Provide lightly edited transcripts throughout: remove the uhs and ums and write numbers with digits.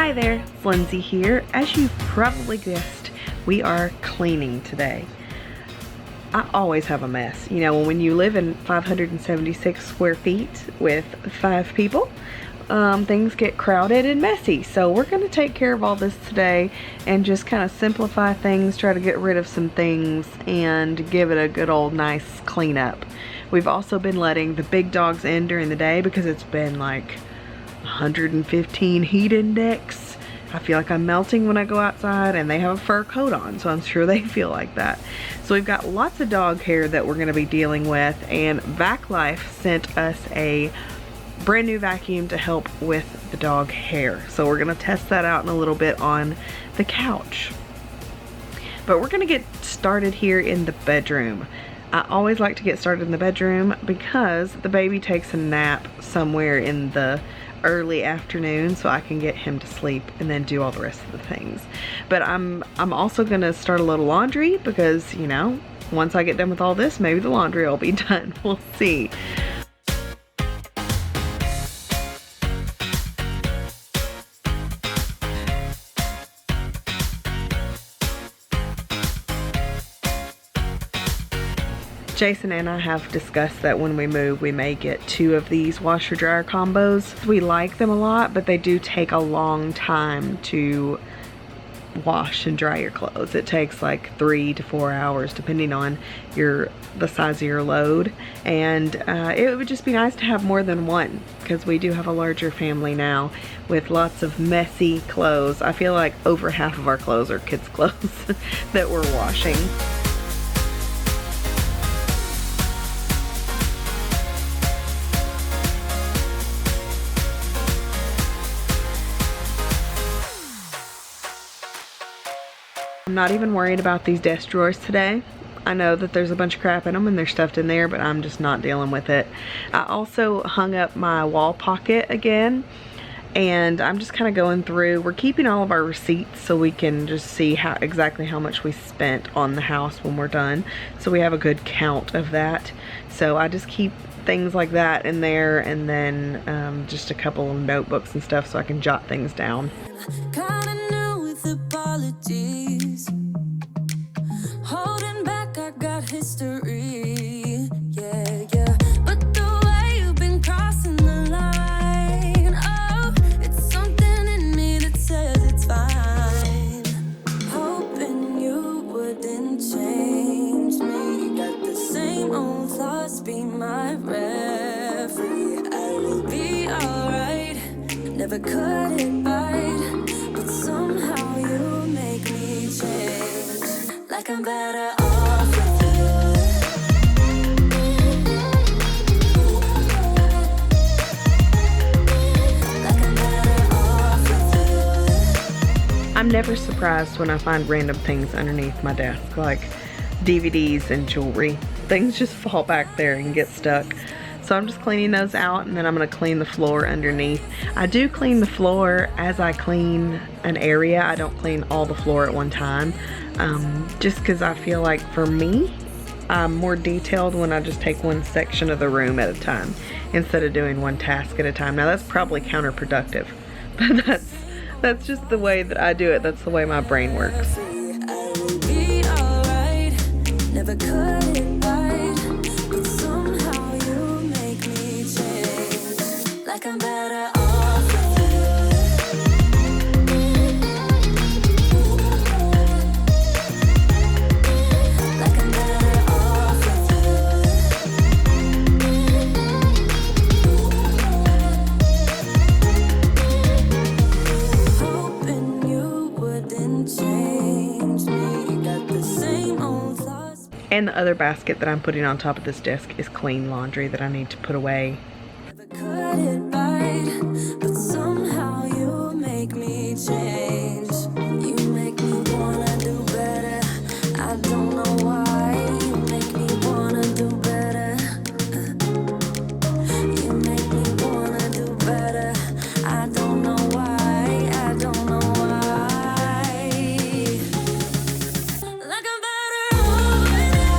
Hi there, it's Lindsey here. As you probably guessed, we are cleaning today. I always have a mess. You know, when you live in 576 square feet with 5 people, things get crowded and messy. So we're going to take care of all this today and just kind of simplify things, try to get rid of some things, and give it a good old nice cleanup. We've also been letting the big dogs in during the day because it's been like 115 heat index. I feel like I'm melting when I go outside, and they have a fur coat on, so I'm sure they feel like that. So we've got lots of dog hair that we're going to be dealing with, and VacLife sent us a brand new vacuum to help with the dog hair. So we're going to test that out in a little bit on the couch. But we're going to get started here in the bedroom. I always like to get started in the bedroom because the baby takes a nap somewhere in the early afternoon, so I can get him to sleep and then do all the rest of the things. But I'm also gonna start a little laundry because, you know, once I get done with all this, maybe the laundry will be done. We'll see. Jason and I have discussed that when we move, we may get 2 of these washer dryer combos. We like them a lot, but they do take a long time to wash and dry your clothes. It takes like 3 to 4 hours depending on the size of your load, and it would just be nice to have more than one because we do have a larger family now with lots of messy clothes. I feel like over half of our clothes are kids' clothes that we're washing. I'm not even worried about these desk drawers today. I know that there's a bunch of crap in them and they're stuffed in there, but I'm just not dealing with it. I also hung up my wall pocket again, and I'm just kind of going through. We're keeping all of our receipts so we can just see exactly how much we spent on the house when we're done, so we have a good count of that. So I just keep things like that in there, and then just a couple of notebooks and stuff so I can jot things down. Apologies, holding back, I got history, yeah, but the way you've been crossing the line, oh, it's something in me that says it's fine, hoping you wouldn't change me, got the same old thoughts, be my referee, I will be alright, never cut it bite, but somehow you make me change, like I'm better off with you. Like I'm better off with you. I'm never surprised when I find random things underneath my desk, like DVDs and jewelry. Things just fall back there and get stuck. So I'm just cleaning those out, and then I'm going to clean the floor underneath. I do clean the floor as I clean an area. I don't clean all the floor at one time, just because I feel like for me, I'm more detailed when I just take one section of the room at a time instead of doing one task at a time. Now that's probably counterproductive, but that's just the way that I do it. That's the way my brain works. I will be alright, never cut it right, but somehow you make me change, like I'm better off with you. Like I'm better off with you. Hoping you wouldn't change me, got the same old thoughts. And the other basket that I'm putting on top of this desk is clean laundry that I need to put away. Never cut it right, but somehow you make me change. You make me wanna do better. I don't know why. You make me wanna do better. You make me wanna do better. I don't know why. I don't know why. Like I'm better off with you.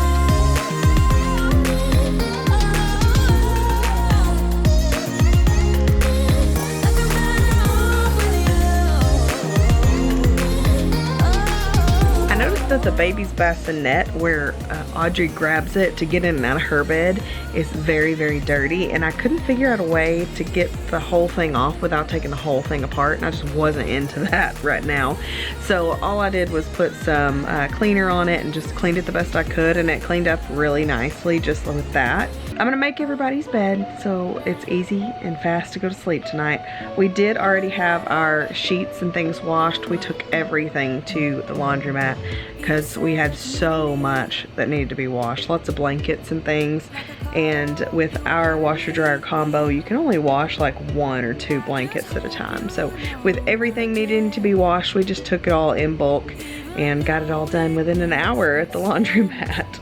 the baby's bassinet where Audrey grabs it to get in and out of her bed is very, very dirty, and I couldn't figure out a way to get the whole thing off without taking the whole thing apart, and I just wasn't into that right now. So all I did was put some cleaner on it and just cleaned it the best I could, and it cleaned up really nicely just with that. I'm gonna make everybody's bed so it's easy and fast to go to sleep tonight. We did already have our sheets and things washed. We took everything to the laundromat because we had so much that needed to be washed. Lots of blankets and things. And with our washer dryer combo, you can only wash like 1 or 2 blankets at a time. So with everything needing to be washed, we just took it all in bulk and got it all done within an hour at the laundromat.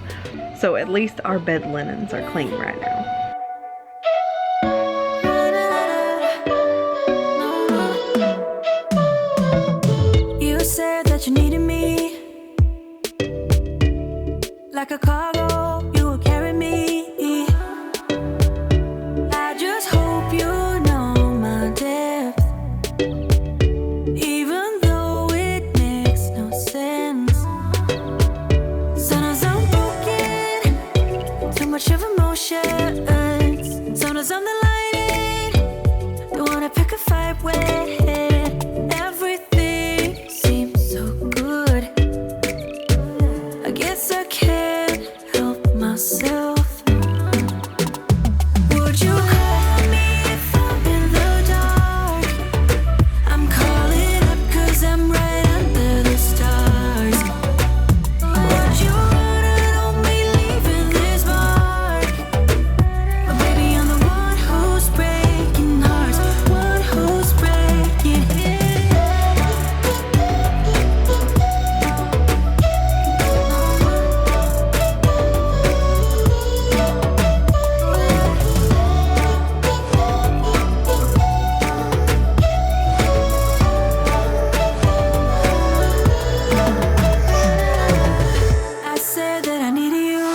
So at least our bed linens are clean right now. You said that you needed me like a cargo, you will carry me. I just hope you know my depth, even though it makes no sense. Sometimes I'm broken, too much of emotions. Sometimes I'm the lightning, don't wanna pick a fight with. Everything seems so good. I guess I can't help myself. Would you call me if I'm in the dark? I'm calling up 'cause I'm right under the stars. Would you run and on me leaving this mark? But baby, I'm the one who's breaking hearts, one who's breaking it. I said that I needed you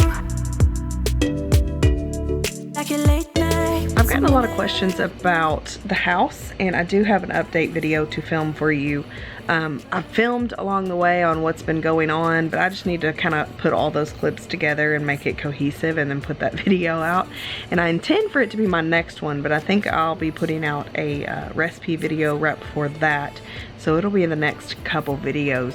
like a late night. I've gotten a lot of questions about the house, and I do have an update video to film for you. I've filmed along the way on what's been going on, but I just need to kind of put all those clips together and make it cohesive and then put that video out. And I intend for it to be my next one, but I think I'll be putting out a recipe video right before that. So it'll be in the next couple videos.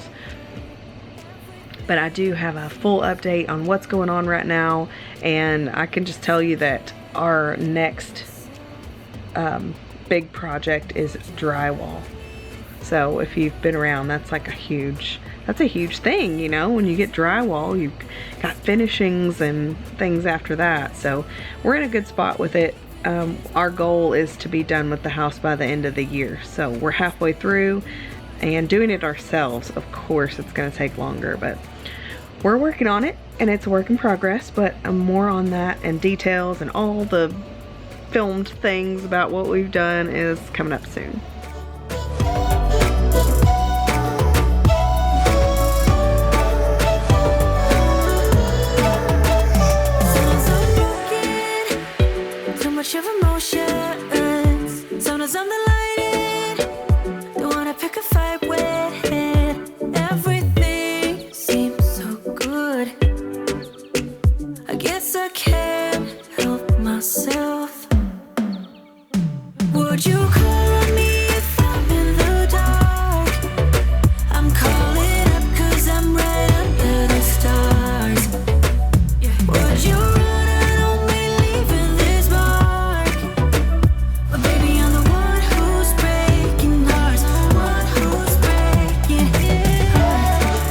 But I do have a full update on what's going on right now, and I can just tell you that our next big project is drywall. So if you've been around, that's like a huge thing, you know. When you get drywall, you've got finishings and things after that. So we're in a good spot with it. Our goal is to be done with the house by the end of the year. So we're halfway through, and doing it ourselves, of course, it's going to take longer, but we're working on it, and it's a work in progress. But more on that and details and all the filmed things about what we've done is coming up soon. Sometimes I'm broken, too much of emotions. Sometimes I'm the lightning, don't wanna pick a fight with. Everything seems so good. I guess I can't help myself. Would you call me if I'm in the dark? I'm calling up 'cause I'm right under the stars. Would you run and on me leaving this mark? But baby, I'm the one who's breaking hearts, one who's breaking hearts.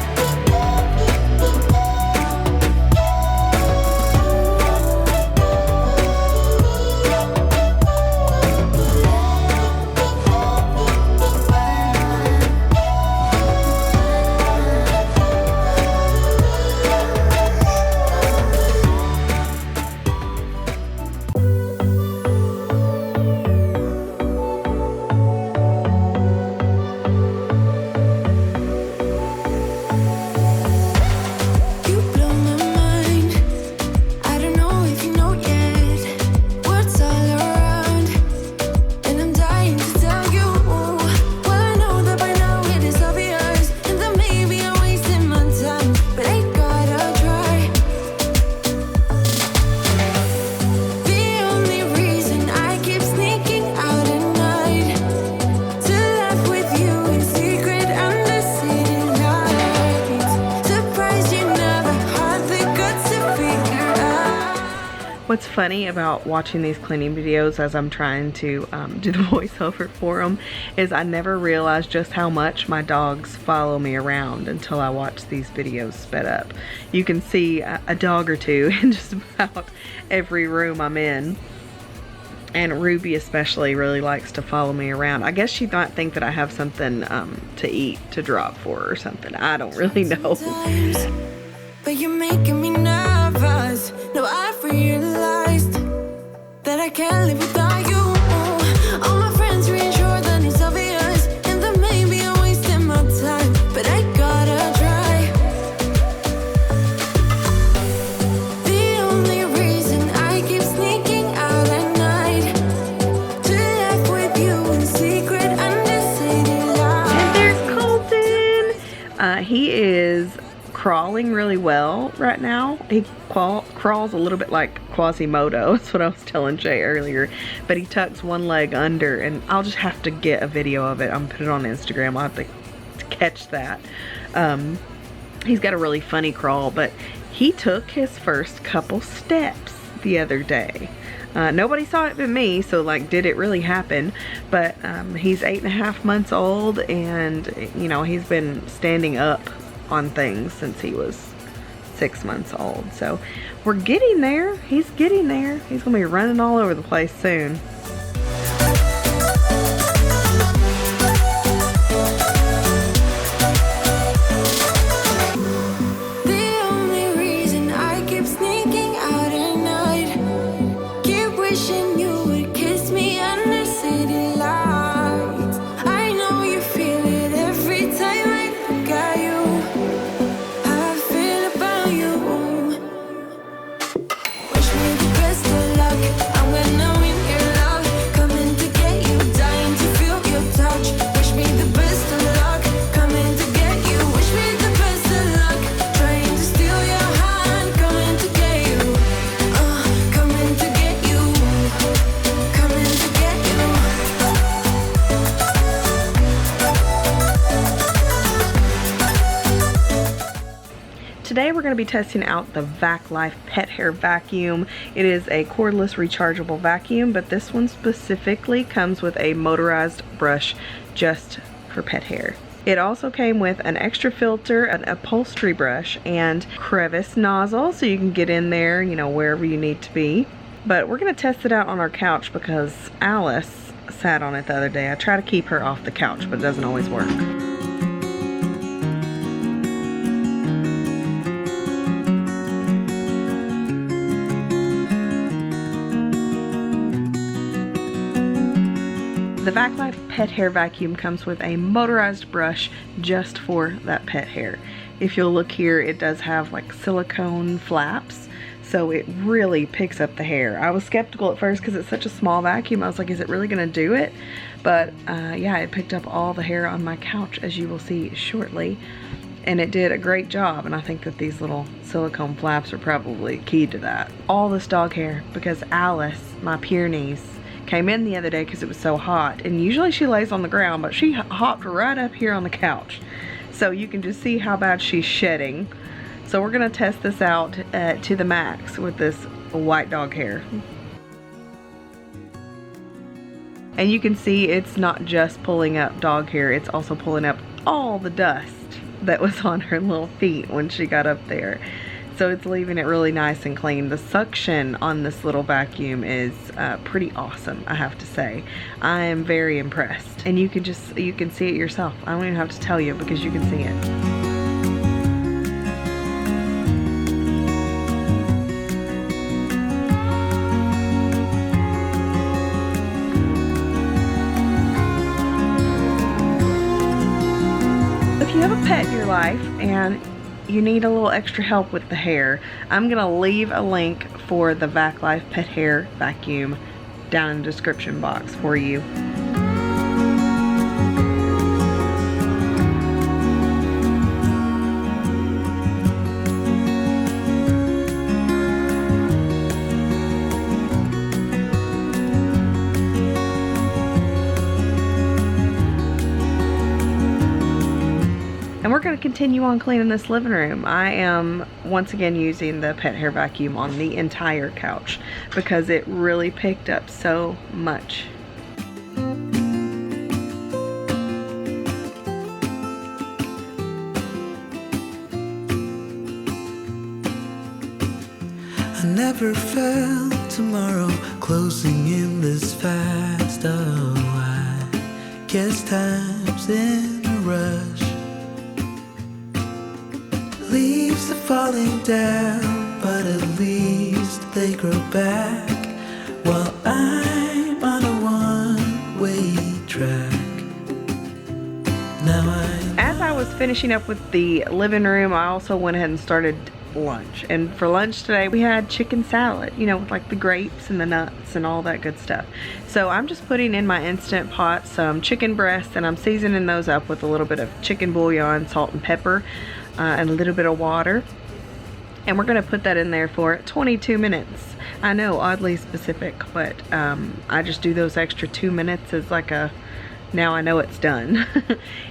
funny about watching these cleaning videos as I'm trying to do the voiceover for them is I never realized just how much my dogs follow me around until I watch these videos sped up. You can see a dog or two in just about every room I'm in. And Ruby especially really likes to follow me around. I guess she might think that I have something to eat to drop for her or something. I don't really know. But you're making me nervous. No, I've realized that I can't live without you. All my friends reassure that it's obvious, and that maybe I'm wasting my time, but I gotta try. The only reason I keep sneaking out at night to laugh with you in secret under city lights. And there's Colton. He is crawling really well right now. He crawls a little bit like Quasimodo. That's what I was telling Jay earlier. But he tucks one leg under, and I'll just have to get a video of it. I'm put it on Instagram. I'll have to catch that. He's got a really funny crawl, but he took his first couple steps the other day. Nobody saw it but me, so like, did it really happen? But he's 8.5 months old, and you know, he's been standing up on things since he was 6 months old. So we're getting there. He's getting there. He's gonna be running all over the place soon. The only reason I keep sneaking out at night, keep wishing you would kiss me under city lights. I know you feel it every time I look at you. How I feel about you. Wish me the best of luck. I'm gonna win your love. Coming to get you, dying to feel your touch. Wish me the best of luck. Coming to get you. Wish me the best of luck. Trying to steal your hand. Coming to get you. Coming to get you. Coming to get you. Today we're going to be testing out the VacLife Pet Hair Vacuum. It is a cordless rechargeable vacuum, but this one specifically comes with a motorized brush just for pet hair. It also came with an extra filter, an upholstery brush, and crevice nozzle, so you can get in there, you know, wherever you need to be. But we're going to test it out on our couch because Alice sat on it the other day. I try to keep her off the couch, but it doesn't always work. The VacLife Pet Hair Vacuum comes with a motorized brush just for that pet hair. If you'll look here, it does have like silicone flaps, so it really picks up the hair. I was skeptical at first because it's such a small vacuum. I was like, is it really going to do it? But yeah, it picked up all the hair on my couch, as you will see shortly. And it did a great job, and I think that these little silicone flaps are probably key to that. All this dog hair, because Alice, my Pyrenees, came in the other day because it was so hot, and usually she lays on the ground, but she hopped right up here on the couch, so you can just see how bad she's shedding. So we're gonna test this out to the max with this white dog hair. And you can see it's not just pulling up dog hair, it's also pulling up all the dust that was on her little feet when she got up there. So it's leaving it really nice and clean. The suction on this little vacuum is pretty awesome, I have to say. I am very impressed. And you can see it yourself. I don't even have to tell you because you can see it. If you have a pet in your life and you need a little extra help with the hair, I'm gonna leave a link for the VacLife Pet Hair Vacuum down in the description box for you. And And we're going to continue on cleaning this living room. I am once again using the pet hair vacuum on the entire couch because it really picked up so much. I never felt tomorrow closing in this fast. Oh, I guess time's in a rush. Leaves are falling down, but at least they grow back while I'm on a one-way track. Now as I was finishing up with the living room, I also went ahead and started lunch. And for lunch today we had chicken salad, you know, with like the grapes and the nuts and all that good stuff. So I'm just putting in my Instant Pot some chicken breasts, and I'm seasoning those up with a little bit of chicken bouillon, salt and pepper, and a little bit of water. And we're going to put that in there for 22 minutes. I know, oddly specific, but I just do those extra 2 minutes as like a, now I know it's done.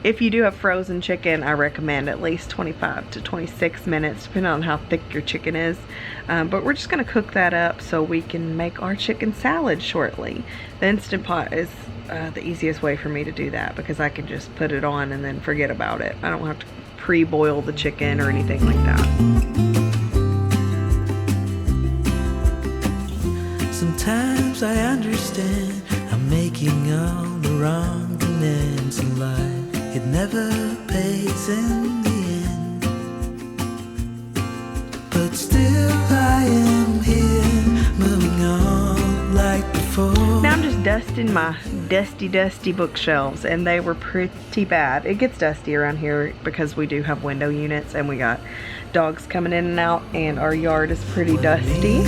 If you do have frozen chicken, I recommend at least 25 to 26 minutes, depending on how thick your chicken is. But we're just going to cook that up so we can make our chicken salad shortly. The Instant Pot is the easiest way for me to do that because I can just put it on and then forget about it. I don't have to pre-boil the chicken or anything like that. sometimes I understand I'm making all the wrong demands in life. It never pays in the end, but still I am here, moving on like before. Now I'm just dusting my dusty bookshelves, and they were pretty bad. It gets dusty around here because we do have window units and we got dogs coming in and out, and our yard is pretty dusty.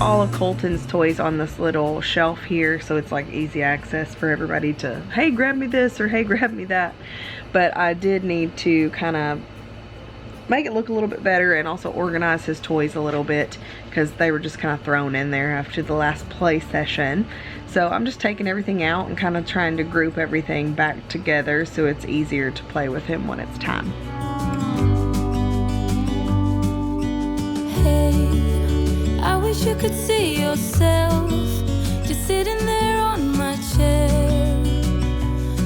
All of Colton's toys on this little shelf here, so it's like easy access for everybody to, hey, grab me this, or hey, grab me that. But I did need to kind of make it look a little bit better and also organize his toys a little bit because they were just kind of thrown in there after the last play session. So I'm just taking everything out and kind of trying to group everything back together so it's easier to play with him when it's time. I wish you could see yourself just sitting there on my chair.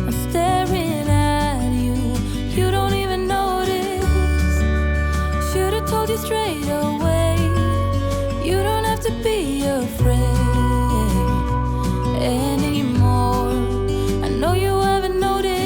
I'm staring at you, you don't even notice. Should've told you straight away, you don't have to be afraid anymore. I know you haven't noticed.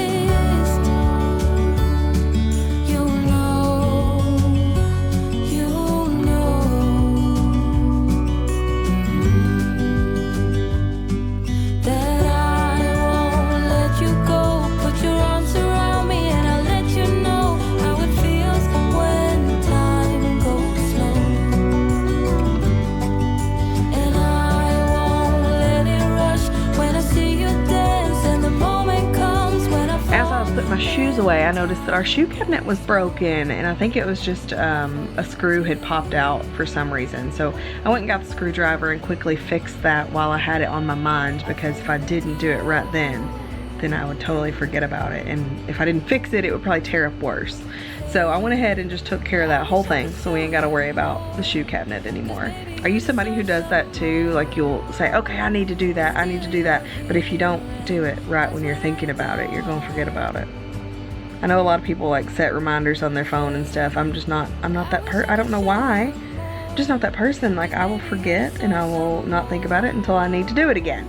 My shoes away, I noticed that our shoe cabinet was broken, and I think it was just a screw had popped out for some reason. So I went and got the screwdriver and quickly fixed that while I had it on my mind, because if I didn't do it right then I would totally forget about it, and if I didn't fix it, it would probably tear up worse. So I went ahead and just took care of that whole thing, so we ain't got to worry about the shoe cabinet anymore. Are you somebody who does that too? Like, you'll say, okay, I need to do that, I need to do that, but if you don't do it right when you're thinking about it, you're gonna forget about it. I know a lot of people like set reminders on their phone and stuff. I'm not that I don't know why. I'm just not that person. Like, I will forget and I will not think about it until I need to do it again.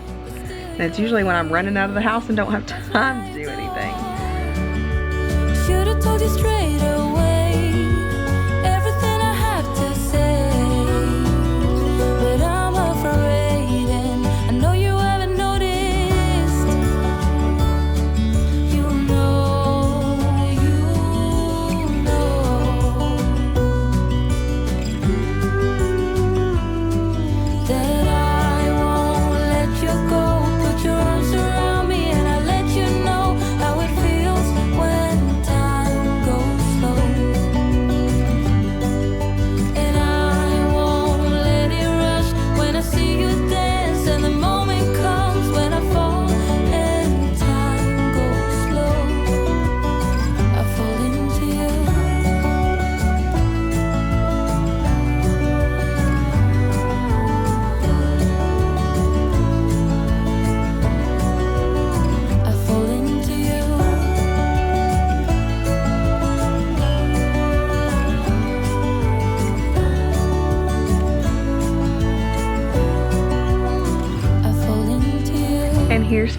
And it's usually when I'm running out of the house and don't have time to do anything. Should've told you straight away.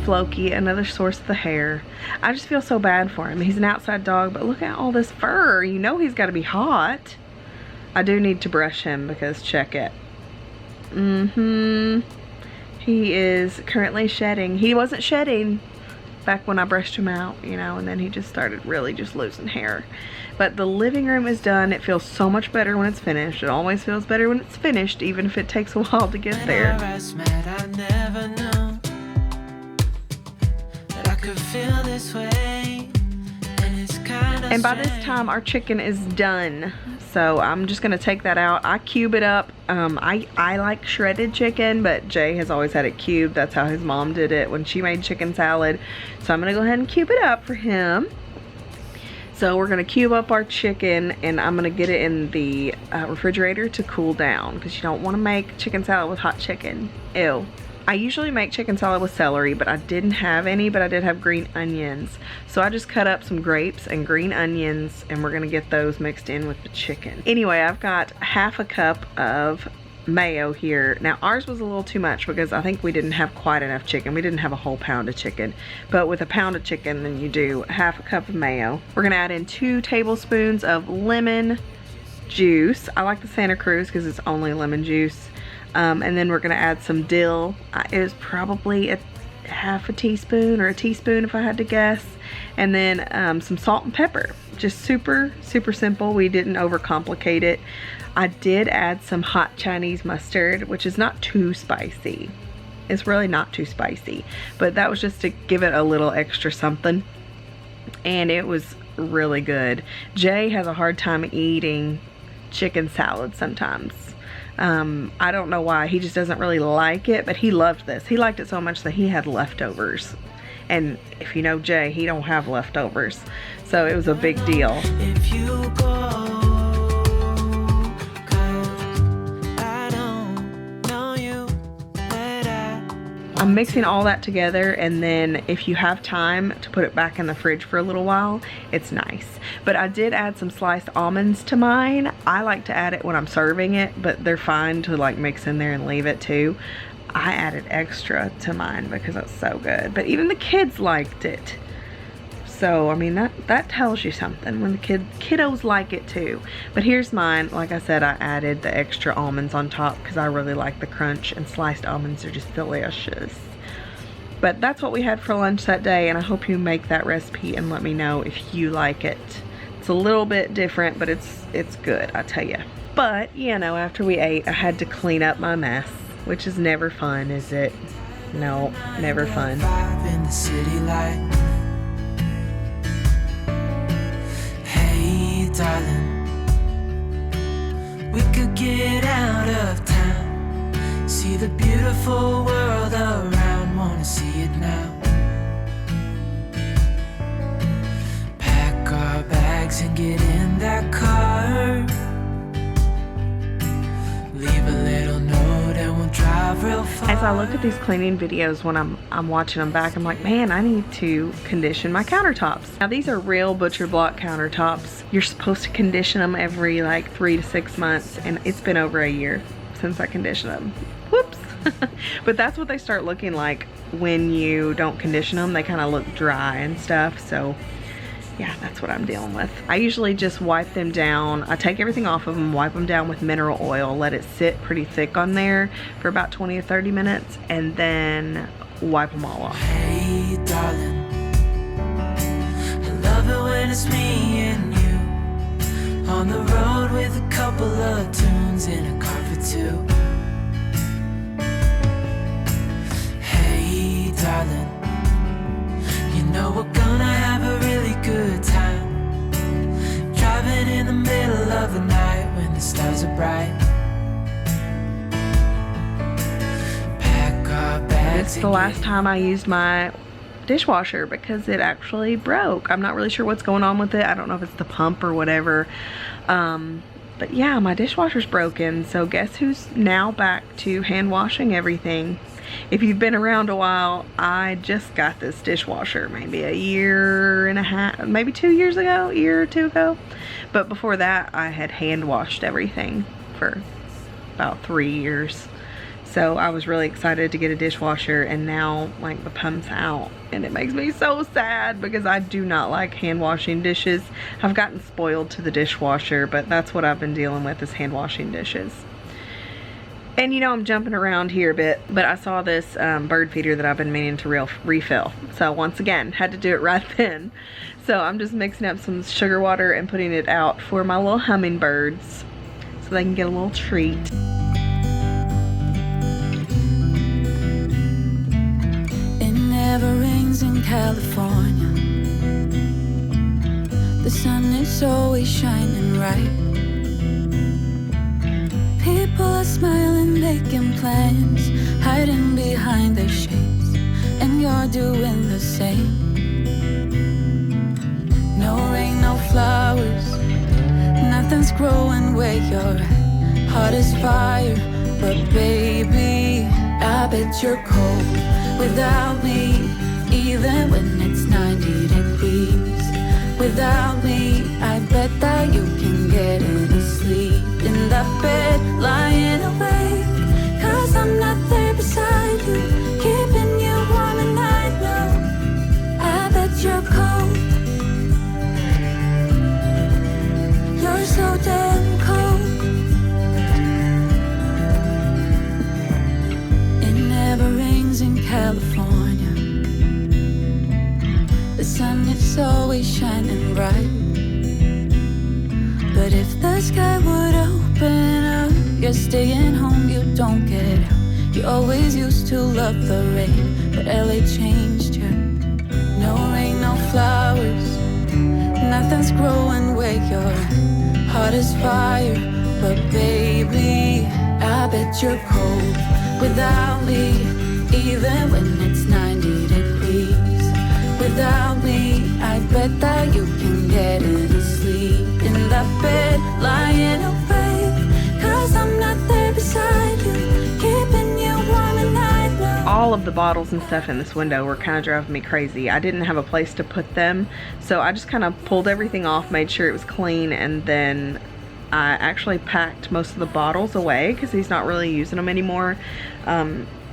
Floki, another source of the hair. I just feel so bad for him. He's an outside dog, but look at all this fur. You know he's got to be hot. I do need to brush him because check it. He is currently shedding. He wasn't shedding back when I brushed him out, you know, and then he just started really just losing hair. But the living room is done. It feels so much better when it's finished. It always feels better when it's finished, even if it takes a while to get there. I never knew that I could feel this way. And by this time, our chicken is done. So I'm just gonna take that out. I cube it up. I like shredded chicken, but Jay has always had it cubed. That's how his mom did it when she made chicken salad. So I'm gonna go ahead and cube it up for him. So we're gonna cube up our chicken, and I'm gonna get it in the refrigerator to cool down, because you don't wanna make chicken salad with hot chicken. Ew. I usually make chicken salad with celery, but I didn't have any, but I did have green onions. So I just cut up some grapes and green onions, and we're gonna get those mixed in with the chicken. Anyway, I've got half a cup of mayo here. Now ours was a little too much because I think we didn't have quite enough chicken. We didn't have a whole pound of chicken, but with a pound of chicken, then you do half a cup of mayo. We're gonna add in 2 tablespoons of lemon juice. I like the Santa Cruz because it's only lemon juice. And then we're gonna add some dill. It was probably a half a teaspoon or a teaspoon if I had to guess. And then some salt and pepper. Just super simple. We didn't overcomplicate it. I did add some hot Chinese mustard, which is not too spicy. It's really not too spicy, but that was just to give it a little extra something. And it was really good. Jay has a hard time eating chicken salad sometimes. I don't know why. He just doesn't really like it, but he loved this. He liked it so much that he had leftovers. And if you know Jay, he don't have leftovers. So it was a big deal. If you go, 'cause I don't know you, but I'm mixing all that together, and then if you have time to put it back in the fridge for a little while, it's nice. But I did add some sliced almonds to mine. I like to add it when I'm serving it, but they're fine to like mix in there and leave it too. I added extra to mine because it's so good. But even the kids liked it. So, I mean, that tells you something when the kiddos like it too. But here's mine. Like I said, I added the extra almonds on top because I really like the crunch, and sliced almonds are just delicious. But that's what we had for lunch that day, and I hope you make that recipe and let me know if you like it. It's a little bit different, but it's good, I tell you. But, you know, after we ate, I had to clean up my mess, which is never fun, is it? No, never fun. in the city light. Hey, darling, we could get out of town, see the beautiful world around, wanna see it now. Pack our bags and get in that car, leave a little note and we'll drive real far. As I look at these cleaning videos when I'm watching them back, I'm like, man, I need to condition my countertops. Now these are real butcher block countertops. You're supposed to condition them every like 3 to 6 months, and it's been over a year since I conditioned them. Whoops. But that's what they start looking like when you don't condition them. They kind of look dry and stuff. So yeah, that's what I'm dealing with. I usually just wipe them down. I take everything off of them, wipe them down with mineral oil, let it sit pretty thick on there for about 20 or 30 minutes, and then wipe them all off. Hey, darling, I love it when it's me and you on the road with a couple of tunes in a car for two. Hey, darling, you know we're gonna have a really good time, driving in the middle of the night when the stars are bright. Pack our bags. It's the last time I used my dishwasher because it actually broke. I'm not really sure what's going on with it. I don't know if it's the pump or whatever. But yeah, my dishwasher's broken. So guess who's now back to hand washing everything? If you've been around a while, I just got this dishwasher maybe a year and a half, maybe 2 years ago, a year or two ago. But before that, I had hand washed everything for about 3 years. So I was really excited to get a dishwasher, and now like the pump's out, and it makes me so sad because I do not like hand washing dishes. I've gotten spoiled to the dishwasher, but that's what I've been dealing with, is hand washing dishes. And you know, I'm jumping around here a bit, but I saw this bird feeder that I've been meaning to refill. So once again, had to do it right then. So I'm just mixing up some sugar water and putting it out for my little hummingbirds so they can get a little treat. It never rains in California. The sun is always shining bright. People are smiling, making plans, hiding behind their shades, and you're doing the same. No rain, no flowers, nothing's growing where you're at. Heart is fire, but baby, I bet you're cold without me, even when it's 90 degrees. Without me, I bet that you can get any sleep in that bed, lying awake. 'Cause I'm not there beside you, keeping you warm and I know I bet you're cold. You're so damn cold. It never rains in California. The sun is always shining bright. But if the sky would open up, you're staying home, you don't get out. You always used to love the rain, but LA changed you. No rain, no flowers, nothing's growing where you're at. Heart is fire, but baby, I bet you're cold without me, even when it's 90 degrees. Without me, I bet that you can get any sleep in that bed, lying awake. 'Cause I'm not there beside you, keeping you warm and I know. All of the bottles and stuff in this window were kind of driving me crazy. I didn't have a place to put them, so I just kind of pulled everything off, made sure it was clean, and then I actually packed most of the bottles away because he's not really using them anymore.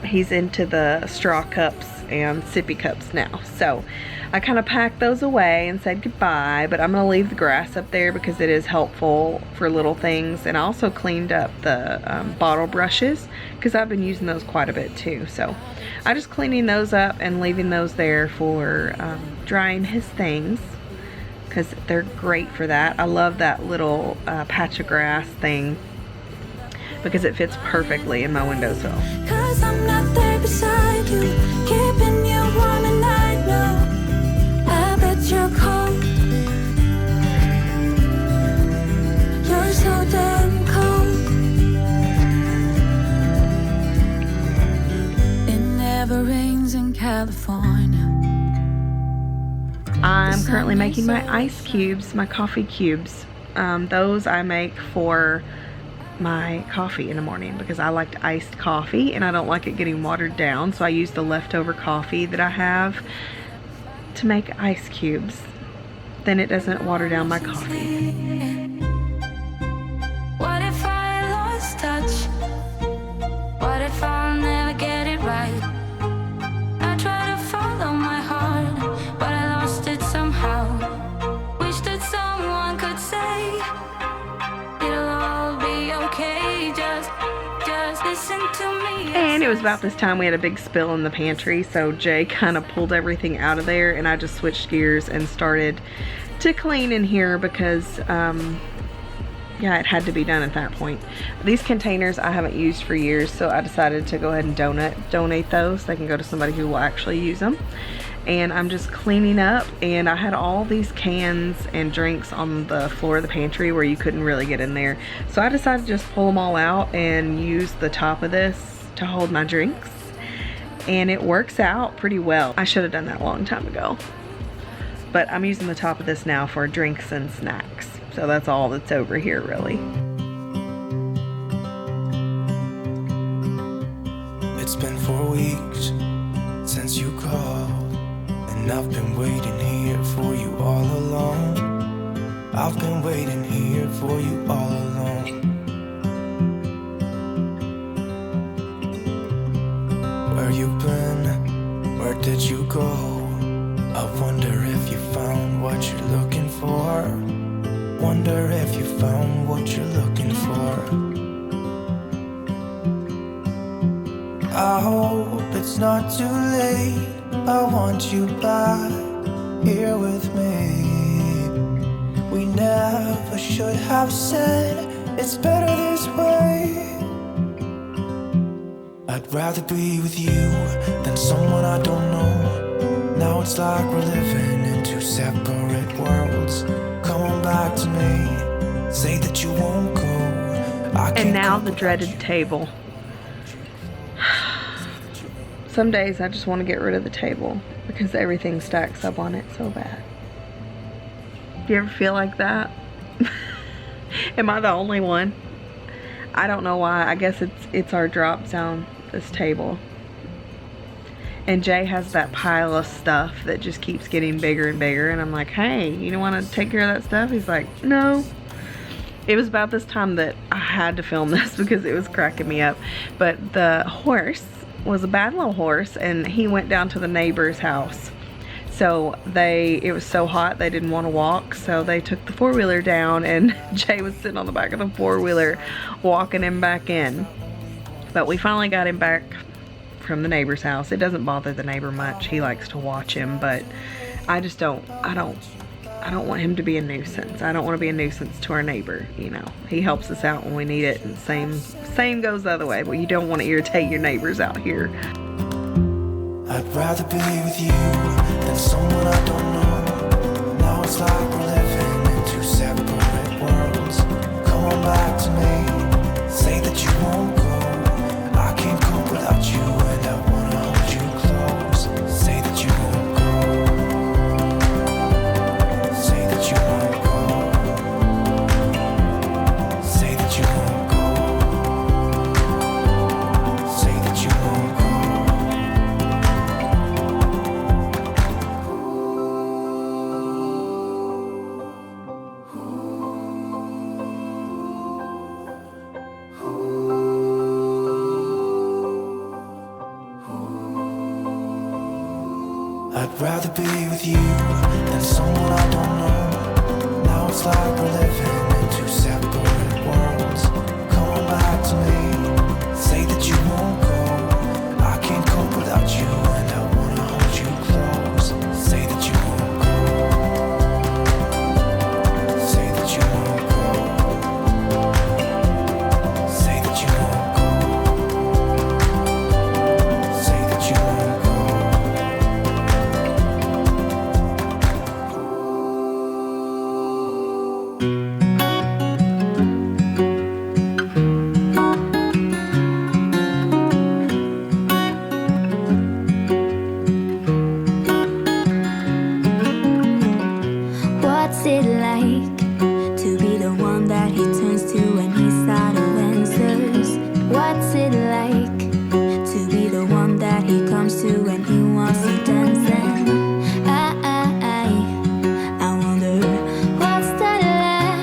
He's into the straw cups and sippy cups now, so I kind of packed those away and said goodbye. But I'm going to leave the grass up there because it is helpful for little things. And I also cleaned up the bottle brushes because I've been using those quite a bit too. So I'm just cleaning those up and leaving those there for drying his things, because they're great for that. I love that little patch of grass thing because it fits perfectly in my windowsill. 'Cause I'm not there beside you, keeping you warm and I know I bet you're cold. You're so damn cold. It never rains in California. I'm currently making my ice cubes, my coffee cubes. Those I make for my coffee in the morning because I like iced coffee and I don't like it getting watered down, so I use the leftover coffee that I have to make ice cubes. Then it doesn't water down my coffee. What if I lost touch? What if I'll never get it right? I try to follow my heart, but I lost it somehow. Wish that someone could say it'll all be okay, just listen to me. And it was about this time we had a big spill in the pantry, so Jay kind of pulled everything out of there and I just switched gears and started to clean in here because yeah, it had to be done at that point. These containers I haven't used for years, so I decided to go ahead and donate those. They can go to somebody who will actually use them. And I'm just cleaning up, and I had all these cans and drinks on the floor of the pantry where you couldn't really get in there. So I decided to just pull them all out and use the top of this to hold my drinks. And it works out pretty well. I should have done that a long time ago. But I'm using the top of this now for drinks and snacks. So that's all that's over here, really. It's been 4 weeks since you called, and I've been waiting here for you all along. I've been waiting here for you all along. you been? Where did you go? I wonder if you found what you're looking for. Wonder if you found what you're looking for. I hope it's not too late. I want you back here with me. We never should have said it's better this way. I'd rather be with you than someone I don't know. Now it's like we're living in two separate worlds. Come on back to me. Say that you won't go. And now the dreaded table. Some days I just want to get rid of the table because everything stacks up on it so bad. Do you ever feel like that? Am I the only one? I don't know why. I guess it's our drops down this table. And Jay has that pile of stuff that just keeps getting bigger and bigger, and I'm like, hey, you don't want to take care of that stuff? He's like, no. It was about this time that I had to film this because it was cracking me up. But the horse was a bad little horse, and he went down to the neighbor's house. So it was so hot they didn't want to walk, so they took the four-wheeler down, and Jay was sitting on the back of the four-wheeler walking him back in. But we finally got him back from the neighbor's house. It doesn't bother the neighbor much. He likes to watch him, but I don't want him to be a nuisance. I don't want to be a nuisance to our neighbor, you know. He helps us out when we need it, and same goes the other way, but you don't want to irritate your neighbors out here. I'd rather be with you than someone I don't know. Now it's like we're living in two separate worlds. Come on back to me. Say that you won't go. I can't cope without you, and I wanna hold you close. Say that you won't go. Say that you won't go. Say that you won't go. Say that you won't go. I'd rather be with you than someone I don't know. Now it's like we're living in two separate worlds. Come on back to me. Say that you won't go. I can't cope without you, and I wanna hold you close. Say that you won't go. Say that you won't go. Say that you won't go. Say that you won't go. What's it like to be the one that he turns to when he's out of answers? What's it like to be the one that he comes to when he wants to dance? And I wonder what's that like?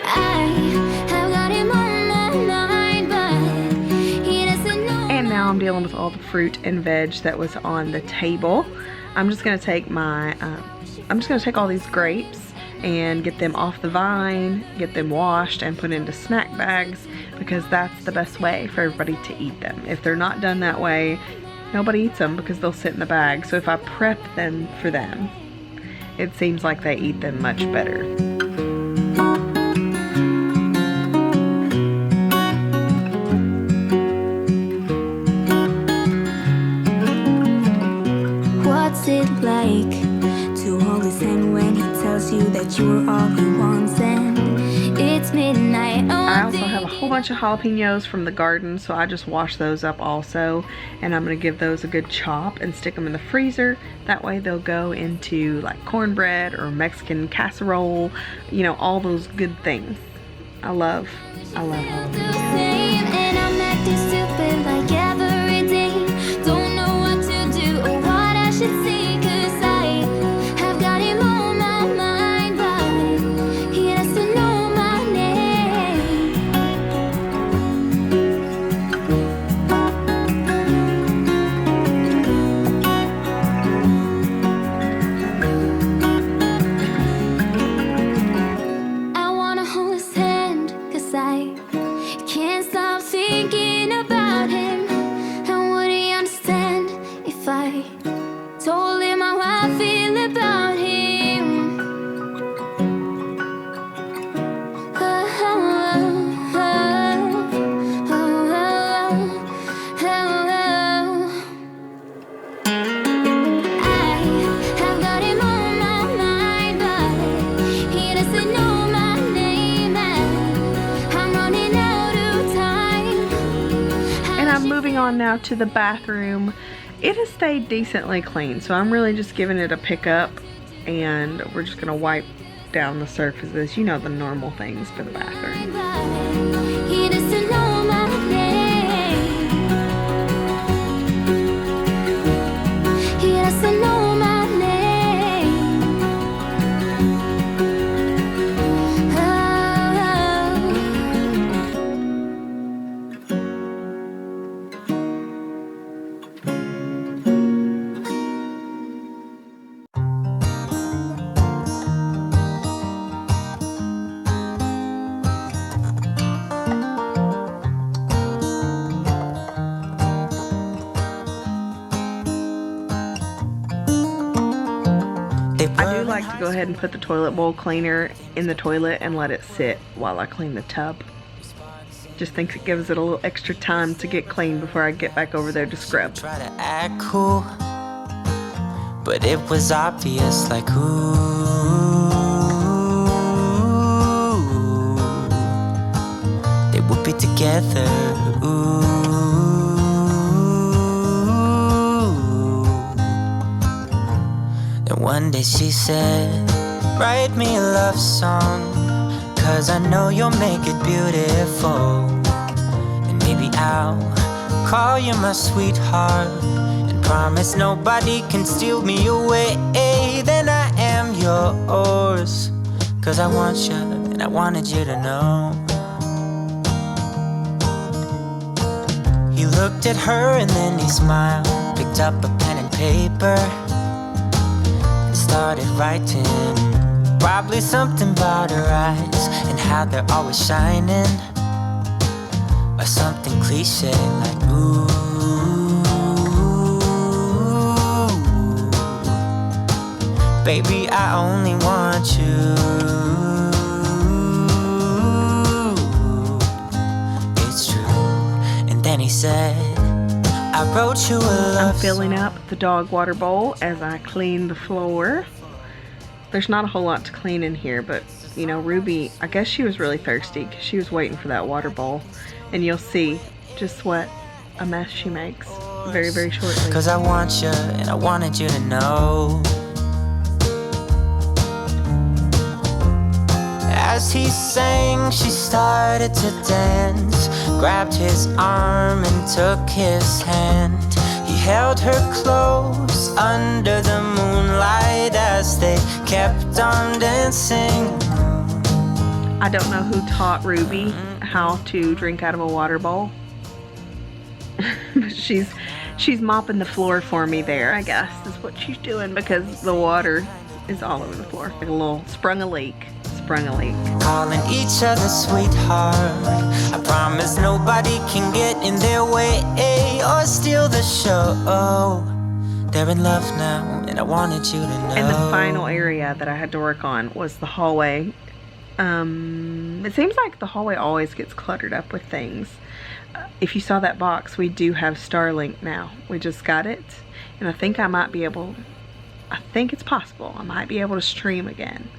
I have got him on my mind, but he doesn't know. And now I'm dealing with all the fruit and veg that was on the table. I'm just gonna take all these grapes and get them off the vine, get them washed and put into snack bags, because that's the best way for everybody to eat them. If they're not done that way, nobody eats them because they'll sit in the bag. So if I prep them for them, it seems like they eat them much better. What's it like to hold his hand when he tells you that you're all he wants? And it's midnight. I also have a whole bunch of jalapenos from the garden, so I just wash those up also, and I'm gonna give those a good chop and stick them in the freezer. That way they'll go into like cornbread or Mexican casserole, you know, all those good things. I love jalapenos. And I'm acting stupid like every day. Don't know what to do or what I should say, 'cause I have got him on my mind, but he doesn't know my on now to the bathroom. It has stayed decently clean, so I'm really just giving it a pick up, and we're just gonna wipe down the surfaces, you know, the normal things for the bathroom. He doesn't know my name. He doesn't know my name. I do like to go ahead and put the toilet bowl cleaner in the toilet and let it sit while I clean the tub. Just think it gives it a little extra time to get clean before I get back over there to scrub. Try to act cool, but it was obvious, like ooh, they would be together. Ooh, and one day she said, write me a love song, 'cause I know you'll make it beautiful. And maybe I'll call you my sweetheart, and promise nobody can steal me away. Then I am yours, 'cause I want you and I wanted you to know. He looked at her and then he smiled, picked up a pen and paper, started writing. Probably something about her eyes and how they're always shining, or something cliche like ooh, baby, I only want you. It's true. And then he said, I wrote you a love I'm filling up the dog water bowl as I clean the floor. There's not a whole lot to clean in here, but you know, Ruby, I guess she was really thirsty because she was waiting for that water bowl. And you'll see just what a mess she makes very, very shortly. 'Cause I want you and I wanted you to know. As he sang, she started to dance, grabbed his arm and took his hand. He held her close under the moonlight as they kept on dancing. I don't know who taught Ruby how to drink out of a water bowl. she's mopping the floor for me there, I guess, is what she's doing, because the water is all over the floor. Like a little sprung a leak. Calling each other sweetheart. I promise nobody can get in their way or steal the show. They're in love now, and I wanted you to know. And the final area that I had to work on was the hallway. It seems like the hallway always gets cluttered up with things. If you saw that box, we do have Starlink now. We just got it, and I think it's possible I might be able to stream again.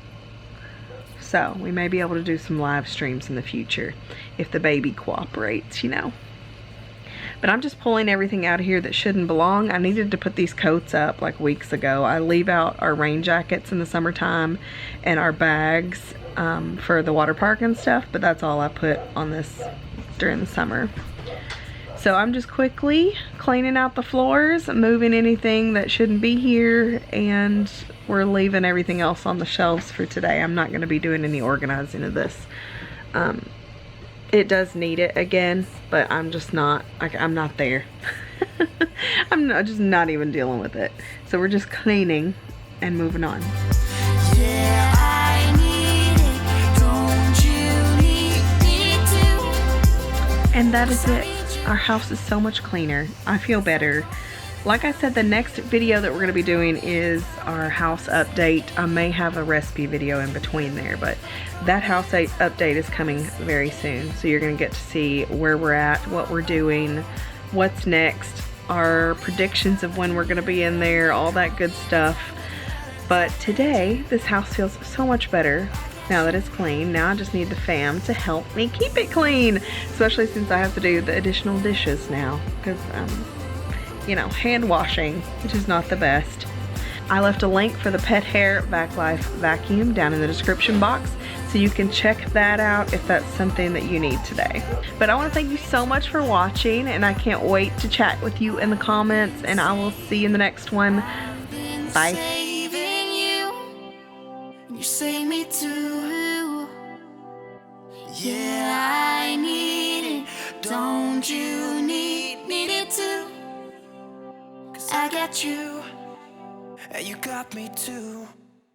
So we may be able to do some live streams in the future if the baby cooperates, you know. But I'm just pulling everything out of here that shouldn't belong. I needed to put these coats up like weeks ago. I leave out our rain jackets in the summertime and our bags for the water park and stuff, but that's all I put on this during the summer. So I'm just quickly cleaning out the floors, moving anything that shouldn't be here, and we're leaving everything else on the shelves for today. I'm not going to be doing any organizing of this. It does need it again, but I'm just not, I'm not there. I'm just not even dealing with it. So we're just cleaning and moving on. Yeah, I need it. Don't you need me too? And that is it. Our house is so much cleaner. I feel better. Like I said, the next video that we're going to be doing is our house update. I may have a recipe video in between there, but that house update is coming very soon. So you're going to get to see where we're at, what we're doing, what's next, our predictions of when we're going to be in there, all that good stuff. But today, this house feels so much better. Now that it's clean, now I just need the fam to help me keep it clean, especially since I have to do the additional dishes now because, you know, hand washing, which is not the best. I left a link for the Pet Hair VacLife vacuum down in the description box, so you can check that out if that's something that you need today. But I want to thank you so much for watching, and I can't wait to chat with you in the comments, and I will see you in the next one. Bye. Saving you, you save me too. Yeah, I need it. Don't you need it too? 'Cause I got you, And you got me too.